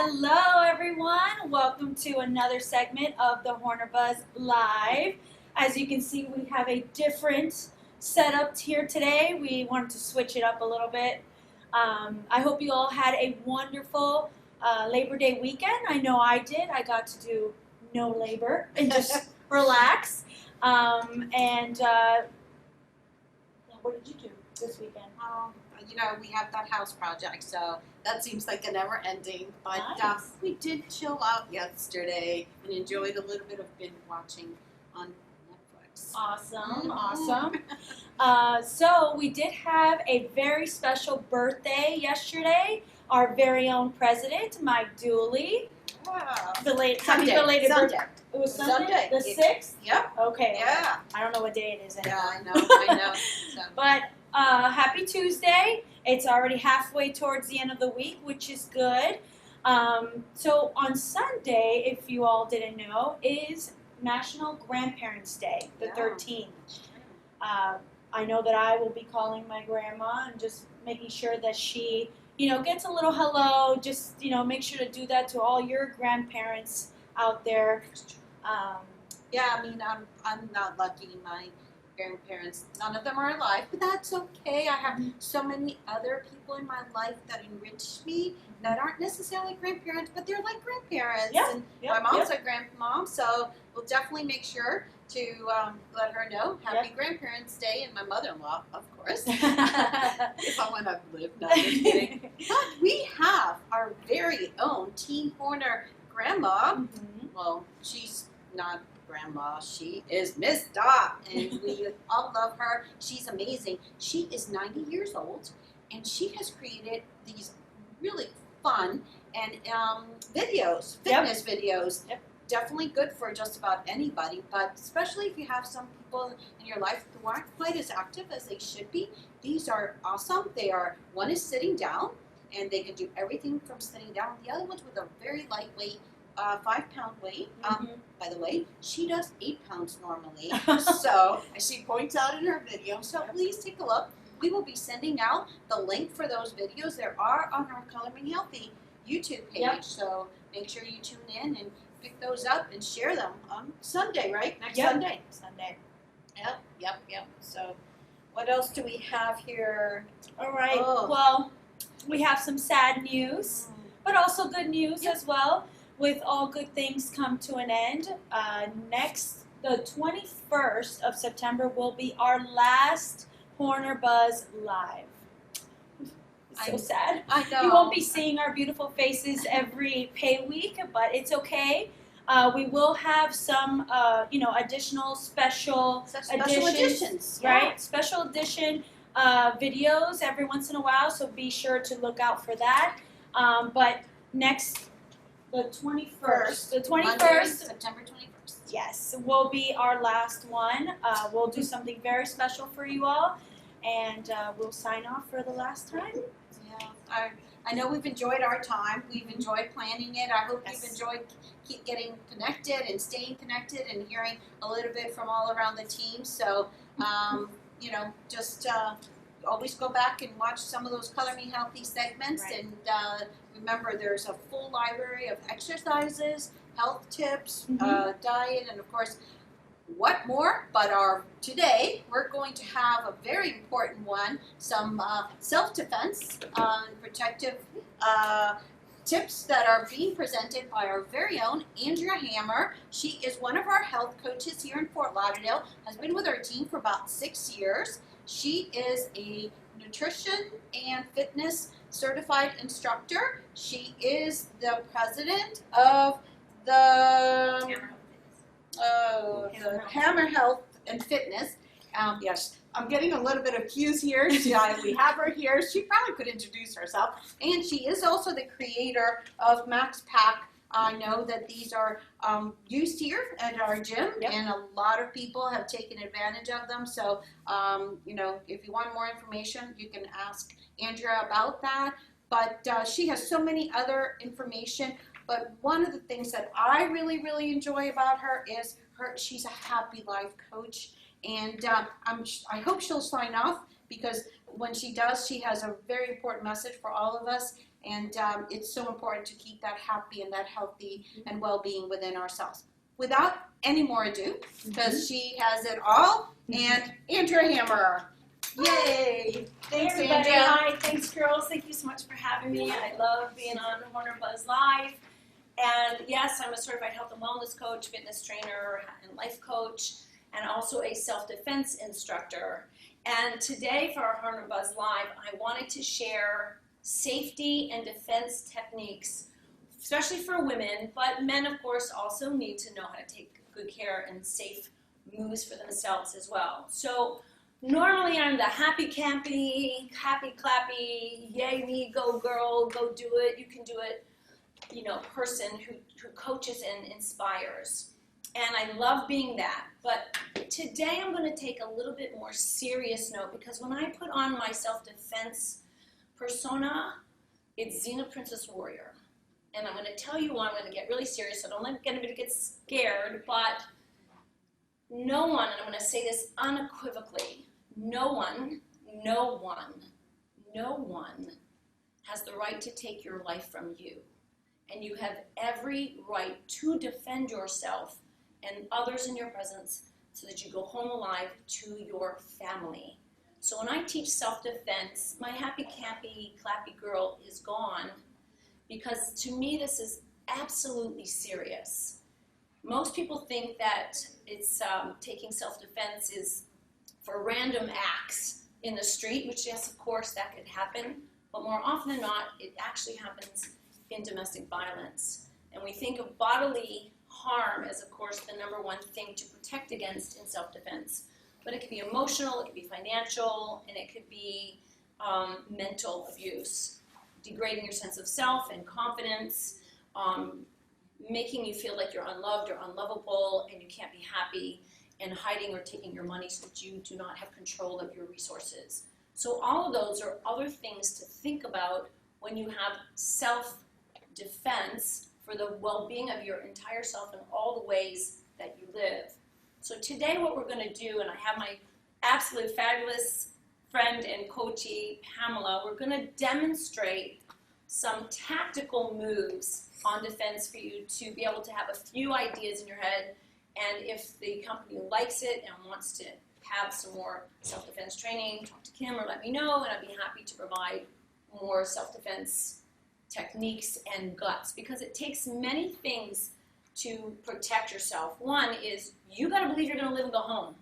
Hello everyone, welcome to another segment of the HornerBuzz Live. As you can see, we have a different setup here today. We wanted to switch it up a little bit. I hope you all had a wonderful Labor Day weekend. I know I did. I got to do no labor and just relax. What did you do this weekend? We have that house project, so that seems like a never ending. But Nice. we did chill out yesterday and enjoyed a little bit of binge watching on Netflix. Awesome, awesome. So we did have a very special birthday yesterday. Our very own president, Mike Dooley. Wow. Happy Sunday. belated Sunday. birthday. It was Sunday? Sunday. The 6th? Yep. Okay. Yeah. I don't know what day it is anymore. Yeah, I know. So. But happy Tuesday. It's already halfway towards the end of the week, which is good. So on Sunday, if you all didn't know, is National Grandparents' Day, the 13th. I know that I will be calling my grandma and just making sure that she, gets a little hello. Just, make sure to do that to all your grandparents out there. Yeah, I'm not lucky. My grandparents, none of them are alive, but that's okay. I have so many other people in my life that enrich me that aren't necessarily grandparents, but they're like grandparents. Yeah, and yeah, my mom's a grandmom, so we'll definitely make sure to let her know Happy Grandparents' Day, and my mother-in-law, of course, if I want to live. No, I'm just kidding. But we have our very own Teen Horner grandma. Well, she's not grandma, she is Miss Dot, and we all love her. She's amazing. She is 90 years old, and she has created these really fun and videos, fitness videos. Yep. Definitely good for just about anybody, but especially if you have some people in your life who aren't quite as active as they should be. These are awesome. One is sitting down, and they can do everything from sitting down. The other one's with a very lightweight 5-pound weight. By the way, she does 8 pounds normally. So, as she points out in her video, so please take a look. We will be sending out the link for those videos. There are on our Coloring Healthy YouTube page. So make sure you tune in and pick those up and share them on Sunday, right? Next Sunday. Yep. So, what else do we have here? All right. Well, we have some sad news, but also good news as well. With all good things come to an end. The 21st of September will be our last HornerBuzz Live. It's so sad. I know. You won't be seeing our beautiful faces every pay week, but it's okay. We will have some, additional special editions, right? Special edition videos every once in a while, so be sure to look out for that. But the 21st, Monday, September 21st. Yes, will be our last one. We'll do something very special for you all, and we'll sign off for the last time. Yeah, I know we've enjoyed our time. We've enjoyed planning it. I hope you've enjoyed keep getting connected and staying connected and hearing a little bit from all around the team. So, just always go back and watch some of those Color Me Healthy segments. Right. And remember, there's a full library of exercises, health tips, diet, and of course, what more? But today, we're going to have a very important one, some self-defense, protective tips that are being presented by our very own Andrea Hammer. She is one of our health coaches here in Fort Lauderdale, has been with our team for about 6 years. She is a nutrition and fitness certified instructor. She is the president of the Hammer Health and Fitness. Yes, I'm getting a little bit of cues here. We have her here. She probably could introduce herself. And she is also the creator of Max Pack. I know that these are used here at our gym, and a lot of people have taken advantage of them. So, if you want more information, you can ask Andrea about that. But she has so many other information. But one of the things that I really, really enjoy about her is she's a happy life coach. And I hope she'll sign off, because when she does, she has a very important message for all of us. And it's so important to keep that happy and that healthy and well-being within ourselves. Without any more ado, because she has it all, and Andrea Hammer. Yay! Thanks, Hey everybody. Andrea. Hi, thanks girls. Thank you so much for having me. I love being on HornerBuzz Live. And yes, I'm a certified health and wellness coach, fitness trainer, and life coach, and also a self-defense instructor. And today for our HornerBuzz Live, I wanted to share safety and defense techniques, especially for women, but men, of course, also need to know how to take good care and safe moves for themselves as well. So normally I'm the happy campy, happy clappy, yay me, go girl, go do it, you can do it, person who coaches and inspires. And I love being that. But today I'm going to take a little bit more serious note, because when I put on my self-defense persona, it's Xena Princess Warrior. And I'm going to tell you why. I'm going to get really serious, so don't let anybody get scared, but no one, and I'm going to say this unequivocally, no one has the right to take your life from you. And you have every right to defend yourself and others in your presence so that you go home alive to your family. So when I teach self-defense, my happy, campy, clappy girl is gone, because to me this is absolutely serious. Most people think that it's taking self-defense is for random acts in the street, which yes, of course, that could happen, but more often than not, it actually happens in domestic violence. And we think of bodily harm as, of course, the #1 thing to protect against in self-defense. But it could be emotional, it could be financial, and it could be mental abuse, degrading your sense of self and confidence, making you feel like you're unloved or unlovable and you can't be happy, and hiding or taking your money so that you do not have control of your resources. So all of those are other things to think about when you have self-defense for the well-being of your entire self and all the ways that you live. So today what we're going to do, and I have my absolute fabulous friend and coachee, Pamela, we're going to demonstrate some tactical moves on defense for you to be able to have a few ideas in your head. And if the company likes it and wants to have some more self-defense training, talk to Kim or let me know, and I'd be happy to provide more self-defense techniques and guts, because it takes many things to protect yourself. One is you got to believe you're going to live and go home.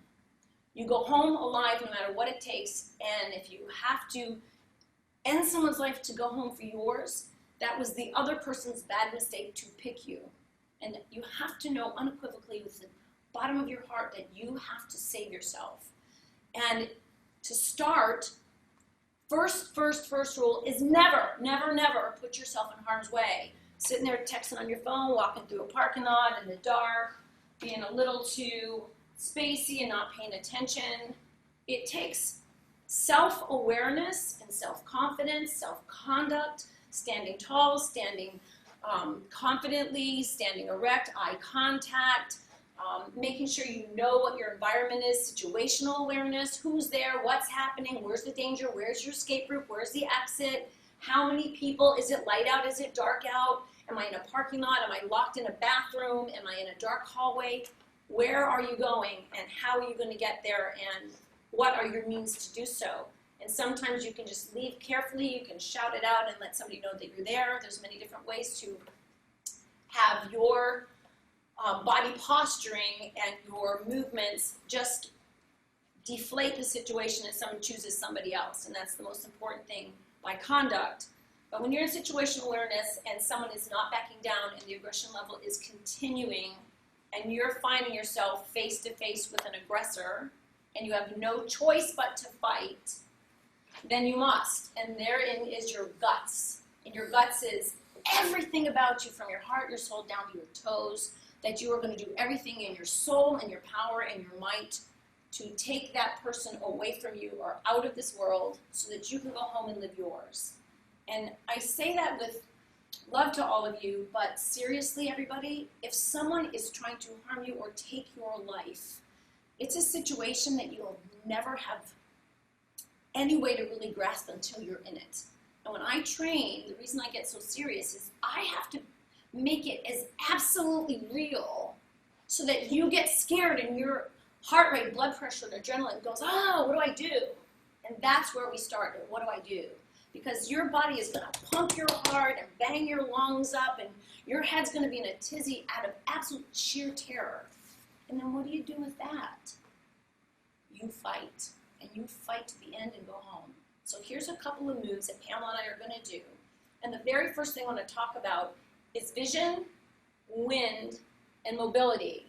You go home alive no matter what it takes, and if you have to end someone's life to go home for yours, that was the other person's bad mistake to pick you. And you have to know unequivocally with the bottom of your heart that you have to save yourself. And to start, first rule is never put yourself in harm's way. Sitting there texting on your phone, walking through a parking lot in the dark, being a little too spacey and not paying attention. It takes self-awareness and self-confidence, self-conduct, standing tall, standing confidently, standing erect, eye contact, making sure you know what your environment is, situational awareness, who's there, what's happening, where's the danger, where's your escape route, where's the exit, how many people, is it light out, is it dark out, am I in a parking lot, am I locked in a bathroom, am I in a dark hallway, where are you going, and how are you going to get there, and what are your means to do so? And sometimes you can just leave carefully, you can shout it out and let somebody know that you're there. There's many different ways to have your body posturing and your movements just deflate the situation if someone chooses somebody else. And that's the most important thing by conduct. But when you're in situational awareness and someone is not backing down and the aggression level is continuing and you're finding yourself face to face with an aggressor and you have no choice but to fight, then you must. And therein is your guts. And your guts is everything about you, from your heart, your soul, down to your toes, that you are going to do everything in your soul and your power and your might to take that person away from you or out of this world so that you can go home and live yours. And I say that with love to all of you, but seriously, everybody, if someone is trying to harm you or take your life, it's a situation that you'll never have any way to really grasp until you're in it. And when I train, the reason I get so serious is I have to make it as absolutely real so that you get scared and your heart rate, blood pressure, and adrenaline goes, oh, what do I do? And that's where we started. What do I do? Because your body is going to pump your heart and bang your lungs up, and your head's going to be in a tizzy out of absolute sheer terror. And then what do you do with that? You fight, and you fight to the end and go home. So here's a couple of moves that Pamela and I are going to do. And the very first thing I want to talk about is vision, wind, and mobility.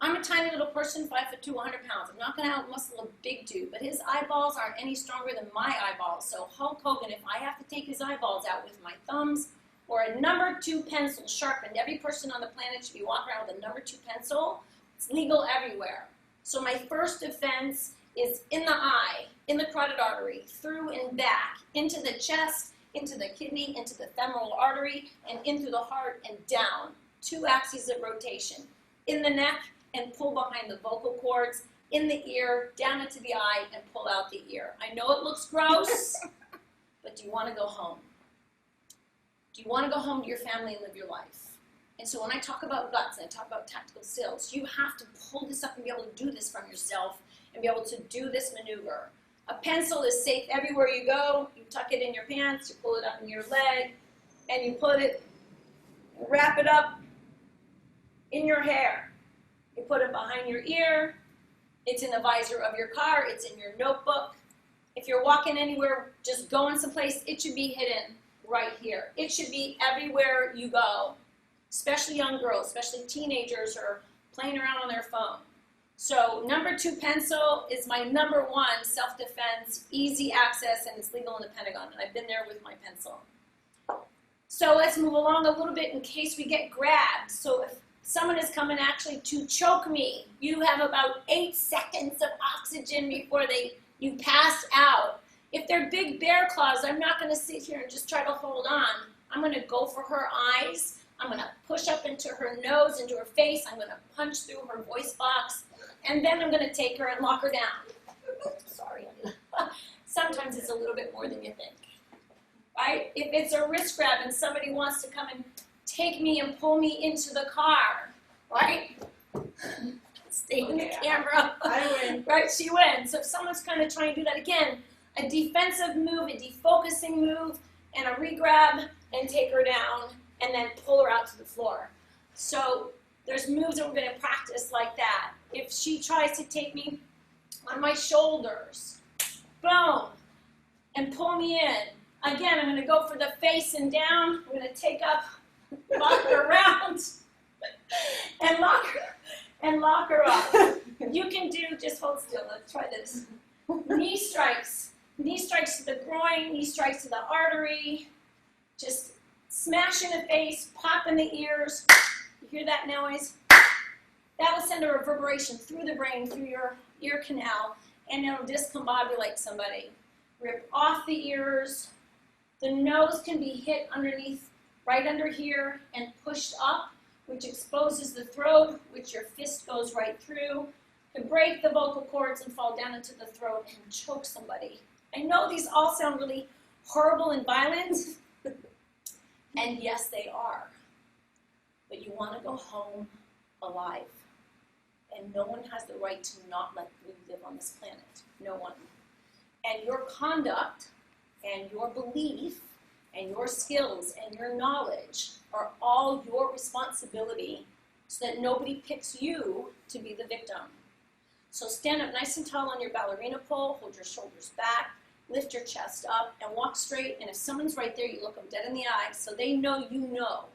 I'm a tiny little person, 5'2", 100 pounds. I'm not going to out-muscle a big dude, but his eyeballs aren't any stronger than my eyeballs. So Hulk Hogan, if I have to take his eyeballs out with my thumbs or a number 2 pencil sharpened, every person on the planet should be walking around with a number 2 pencil. It's legal everywhere. So my first defense is in the eye, in the carotid artery, through and back, into the chest, into the kidney, into the femoral artery, and in through the heart and down. 2 axes of rotation. In the neck, and pull behind the vocal cords, in the ear, down into the eye, and pull out the ear. I know it looks gross, but do you want to go home? Do you want to go home to your family and live your life? And so when I talk about guts and I talk about tactical skills, you have to pull this up and be able to do this from yourself and be able to do this maneuver. A pencil is safe everywhere you go. You tuck it in your pants, you pull it up in your leg, and you put it, wrap it up in your hair. You put it behind your ear. It's in the visor of your car. It's in your notebook. If you're walking anywhere, just going someplace, it should be hidden right here. It should be everywhere you go, especially young girls, especially teenagers who are playing around on their phone. So number 2 pencil is my number 1 self-defense, easy access, and it's legal in the Pentagon, and I've been there with my pencil. So let's move along a little bit in case we get grabbed. So if someone is coming actually to choke me, you have about 8 seconds of oxygen before you pass out. If they're big bear claws, I'm not going to sit here and just try to hold on. I'm going to go for her eyes. I'm going to push up into her nose, into her face. I'm going to punch through her voice box. And then I'm going to take her and lock her down. Sorry. Sometimes it's a little bit more than you think. Right? If it's a wrist grab and somebody wants to come and take me and pull me into the car, right? Stay in the camera. I win. Right, she wins. So if someone's kind of trying to do that again, a defensive move, a defocusing move, and a re-grab, and take her down, and then pull her out to the floor. So there's moves that we're going to practice like that. If she tries to take me on my shoulders, boom, and pull me in. Again, I'm going to go for the face and down. I'm going to take up, lock her around, and lock her up. You can do, just hold still, let's try this. Knee strikes to the groin, knee strikes to the artery. Just smash in the face, pop in the ears. You hear that noise? That will send a reverberation through the brain, through your ear canal, and it'll discombobulate somebody. Rip off the ears. The nose can be hit underneath, right under here, and pushed up, which exposes the throat, which your fist goes right through, to break the vocal cords and fall down into the throat and choke somebody. I know these all sound really horrible and violent, and yes, they are. But you want to go home alive. And no one has the right to not let you live on this planet. No one. And your conduct and your belief and your skills and your knowledge are all your responsibility so that nobody picks you to be the victim. So stand up nice and tall on your ballerina pole, hold your shoulders back, lift your chest up, and walk straight. And if someone's right there, you look them dead in the eye so they know you know.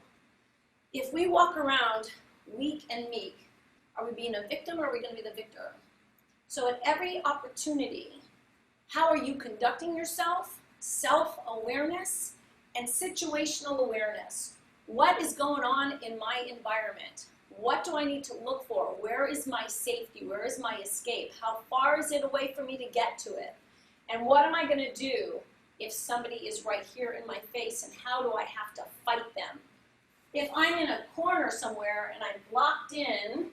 If we walk around weak and meek, are we being a victim or are we going to be the victor? So at every opportunity, how are you conducting yourself? Self-awareness and situational awareness. What is going on in my environment? What do I need to look for? Where is my safety? Where is my escape? How far is it away for me to get to it? And what am I going to do if somebody is right here in my face, and how do I have to fight them? If I'm in a corner somewhere and I'm blocked in,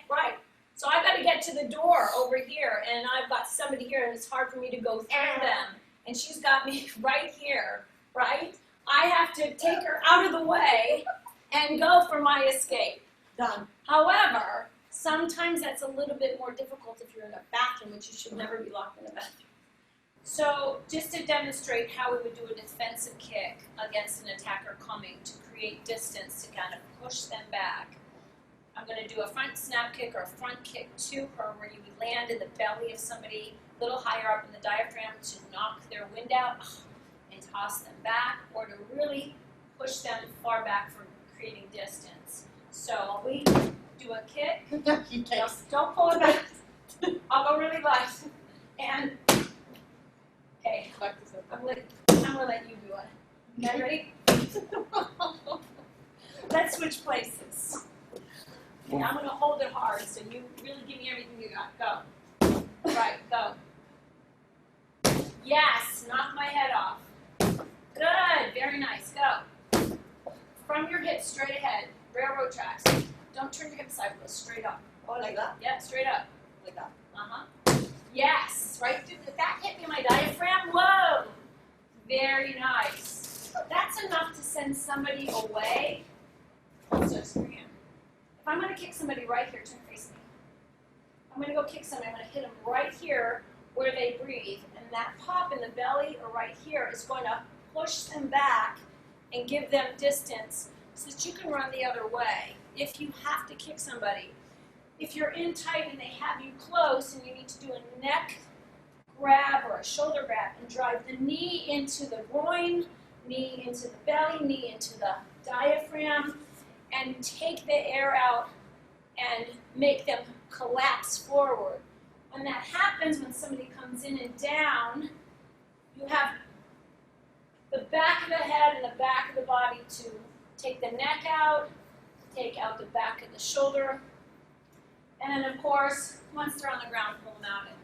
right. So I've got to get to the door over here, and I've got somebody here, and it's hard for me to go through them. and she's got me right here, right? I have to take her out of the way and go for my escape. Done. However, sometimes that's a little bit more difficult if you're in a bathroom, which you should never be locked in a bathroom. So just to demonstrate how we would do a defensive kick against an attacker coming to create distance to kind of push them back, I'm going to do a front snap kick or a front kick to her where you would land in the belly of somebody a little higher up in the diaphragm to knock their wind out and toss them back, or to really push them far back for creating distance. So we do a kick. Don't pull it back. I'll go really light. And okay, I'm gonna let you do it. Okay, ready? Let's switch places. Okay, I'm gonna hold it hard, so you really give me everything you got. Go. Right, go. Yes, knock my head off. Good, very nice. Go. From your hips, straight ahead. Railroad tracks. Don't turn your hips sideways. Straight up. Oh, like that? Yeah, straight up. Like that. Yes, right through that hit me in my diaphragm. Whoa. Very nice. That's enough to send somebody away. So scream. If I'm going to kick somebody right here, turn face me. I'm going to go kick somebody. I'm going to hit them right here where they breathe. And that pop in the belly or right here is going to push them back and give them distance so that you can run the other way if you have to kick somebody. If you're in tight and they have you close and you need to do a neck grab or a shoulder grab and drive the knee into the groin, knee into the belly, knee into the diaphragm, and take the air out and make them collapse forward. When that happens, when somebody comes in and down, you have the back of the head and the back of the body to take the neck out, take out the back of the shoulder, and then of course, once they're on the ground, pull them out and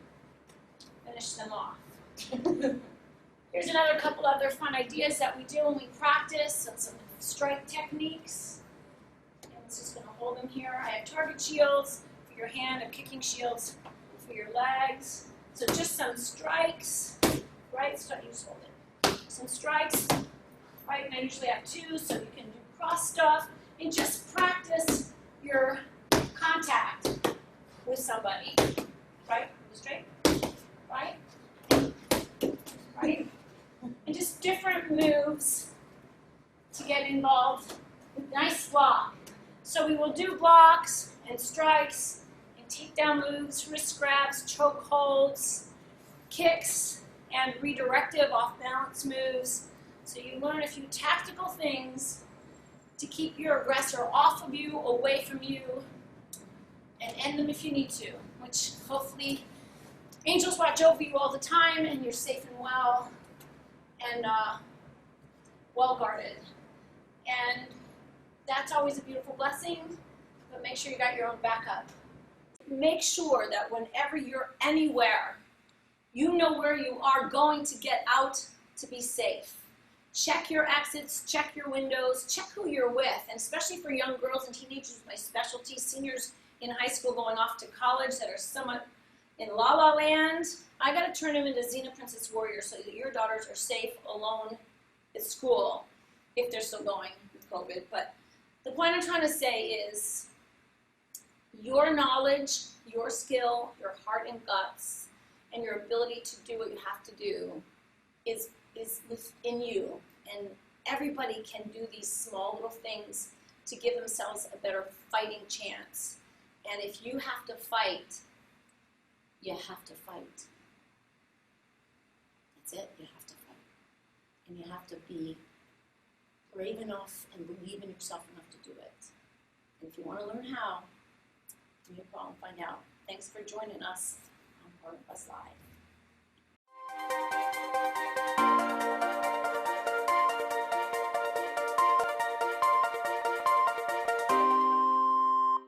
finish them off. Here's another couple other fun ideas that we do when we practice and some strike techniques. I'm just going to hold them here. I have target shields for your hand and kicking shields for your legs. So just some strikes, right? So you just hold it. Some strikes, right? And I usually have two, so you can do cross stuff and just practice your contact with somebody, right? Straight, right? Right? And just different moves to get involved with nice block. So we will do blocks and strikes and takedown moves, wrist grabs, choke holds, kicks, and redirective off-balance moves. So you learn a few tactical things to keep your aggressor off of you, away from you, and end them if you need to, which hopefully angels watch over you all the time and you're safe and well and well guarded. And that's always a beautiful blessing, but make sure you got your own backup. Make sure that whenever you're anywhere, you know where you are going to get out to be safe. Check your exits, check your windows, check who you're with, and especially for young girls and teenagers, my specialty, seniors in high school going off to college that are somewhat in La La Land, I got to turn them into Xena Princess Warriors so that your daughters are safe alone at school, if they're still going with COVID. But the point I'm trying to say is your knowledge, your skill, your heart and guts, and your ability to do what you have to do is within you. And everybody can do these small little things to give themselves a better fighting chance. And if you have to fight, you have to fight. That's it, you have to fight. And you have to be brave enough and believe in yourself enough to do it. And if you want to learn how, give me a call and find out. Thanks for joining us on HornerBuzz Live.